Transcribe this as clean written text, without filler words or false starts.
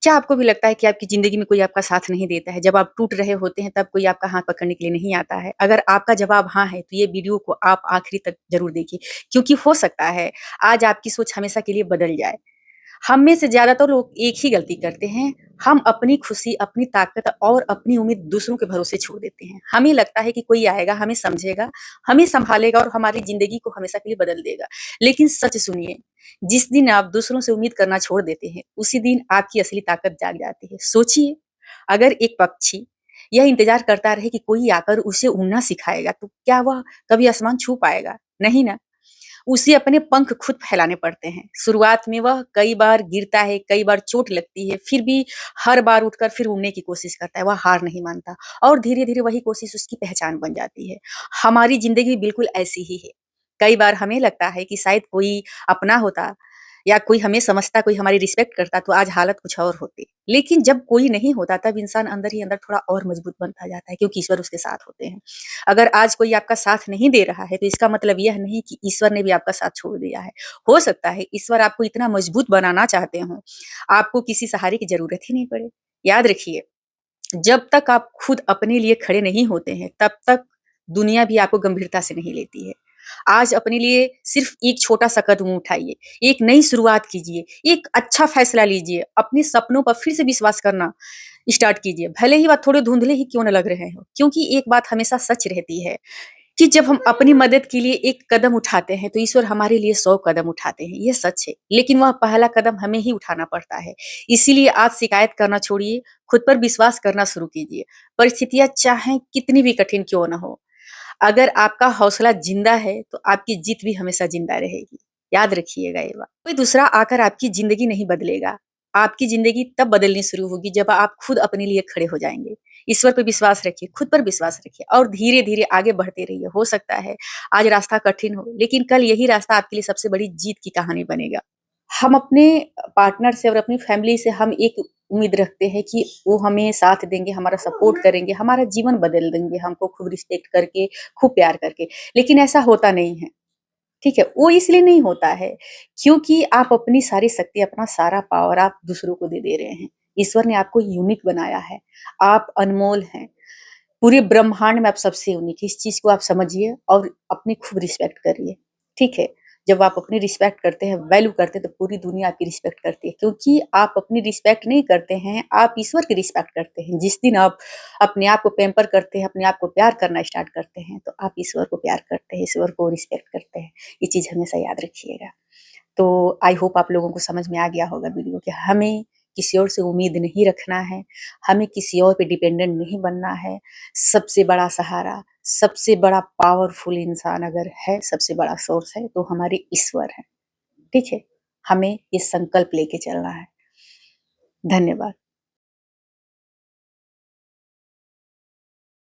क्या आपको भी लगता है कि आपकी ज़िंदगी में कोई आपका साथ नहीं देता है? जब आप टूट रहे होते हैं तब कोई आपका हाथ पकड़ने के लिए नहीं आता है? अगर आपका जवाब हाँ है, तो ये वीडियो को आप आखिरी तक ज़रूर देखिए, क्योंकि हो सकता है आज आपकी सोच हमेशा के लिए बदल जाए। हम में से ज़्यादातर लोग एक ही गलती करते हैं, हम अपनी खुशी, अपनी ताकत और अपनी उम्मीद दूसरों के भरोसे छोड़ देते हैं। हमें लगता है कि कोई आएगा, हमें समझेगा, हमें सँभालेगा और हमारी ज़िंदगी को हमेशा के लिए बदल देगा। लेकिन सच सुनिए, जिस दिन आप दूसरों से उम्मीद करना छोड़ देते हैं, उसी दिन आपकी असली ताकत जाग जाती है। सोचिए, अगर एक पक्षी यह इंतज़ार करता रहे कि कोई आकर उसे उड़ना सिखाएगा, तो क्या वह कभी आसमान छू पाएगा? नहीं ना। उसे अपने पंख खुद फैलाने पड़ते हैं। शुरुआत में वह कई बार गिरता है, कई बार चोट लगती है, फिर भी हर बार उठकर फिर उड़ने की कोशिश करता है, वह हार नहीं मानता और धीरे-धीरे वही कोशिश उसकी पहचान बन जाती है। हमारी ज़िंदगी बिल्कुल ऐसी ही है। कई बार हमें लगता है कि शायद कोई अपना होता या कोई हमें समझता, कोई हमारी रिस्पेक्ट करता तो आज हालत कुछ और होती। लेकिन जब कोई नहीं होता तब इंसान अंदर ही अंदर थोड़ा और मजबूत बनता जाता है क्योंकि ईश्वर उसके साथ होते हैं। अगर आज कोई आपका साथ नहीं दे रहा है तो इसका मतलब यह नहीं कि ईश्वर ने भी आपका साथ छोड़ दिया है। हो सकता है ईश्वर आपको इतना मजबूत बनाना चाहते हों, आपको किसी सहारे की ज़रूरत ही नहीं पड़े। याद रखिए, जब तक आप खुद अपने लिए खड़े नहीं होते हैं, तब तक दुनिया भी आपको गंभीरता से नहीं लेती है। आज अपने लिए सिर्फ़ एक छोटा-सा कदम उठाइए, एक नई शुरुआत कीजिए, एक अच्छा फैसला लीजिए, अपने सपनों पर फिर से विश्वास करना स्टार्ट कीजिए, भले ही वह थोड़े धुंधले ही क्यों ना लग रहे हों। क्योंकि एक बात हमेशा सच रहती है कि जब हम अपनी मदद के लिए एक कदम उठाते हैं, तो ईश्वर हमारे लिए 100 कदम उठाते हैं, ये सच है। लेकिन वह पहला कदम हमें ही उठाना पड़ता है। इसीलिए आज शिकायत करना छोड़िए, खुद पर विश्वास करना शुरू कीजिए। परिस्थितियाँ चाहे कितनी भी कठिन क्यों ना हो, अगर आपका हौसला ज़िंदा है, तो आपकी जीत भी हमेशा ज़िंदा रहेगी। याद रखिएगा ये बात। कोई दूसरा आकर आपकी ज़िंदगी नहीं बदलेगा। आपकी ज़िंदगी तब बदलनी शुरू होगी जब आप खुद अपने लिए खड़े हो जाएँगे। ईश्वर पे विश्वास रखिए, खुद पर विश्वास रखिए और धीरे-धीरे आगे बढ़ते रहिए। हो सकता है आज रास्ता कठिन हो, लेकिन कल यही रास्ता आपके लिए सबसे बड़ी जीत की कहानी बनेगा। हम अपने पार्टनर से और अपनी फैमिली से हम एक उम्मीद रखते हैं कि वो हमें साथ देंगे, हमारा सपोर्ट करेंगे, हमारा जीवन बदल देंगे, हमको खूब रिस्पेक्ट करके, खूब प्यार करके। लेकिन ऐसा होता नहीं है, ठीक है? वो इसलिए नहीं होता है क्योंकि आप अपनी सारी शक्ति, अपना सारा पावर आप दूसरों को दे दे रहे हैं। ईश्वर ने आपको यूनिक बनाया है, आप अनमोल हैं। पूरे ब्रह्मांड में आप सबसे यूनिक हैं, इस चीज़ को आप समझिए और अपनी खूब रिस्पेक्ट करिए, ठीक है? जब आप अपनी रिस्पेक्ट करते हैं, वैल्यू करते हैं, तो पूरी दुनिया आपकी रिस्पेक्ट करती है क्योंकि आप अपनी रिस्पेक्ट नहीं करते हैं, आप ईश्वर की रिस्पेक्ट करते हैं। जिस दिन आप अपने आप को पैम्पर करते हैं, अपने आप को प्यार करना स्टार्ट करते हैं, तो आप ईश्वर को प्यार करते हैं, ईश्वर को रिस्पेक्ट करते हैं। ये चीज़ हमेशा याद रखिएगा। तो आई होप आप लोगों को समझ में आ गया होगा वीडियो कि हमें किसी और से उम्मीद नहीं रखना है, हमें किसी और पे डिपेंडेंट नहीं बनना है। सबसे बड़ा सहारा, सबसे बड़ा पावरफुल इंसान अगर है, सबसे बड़ा सोर्स है तो हमारे ईश्वर हैं, ठीक है? हमें ये संकल्प लेके चलना है। धन्यवाद।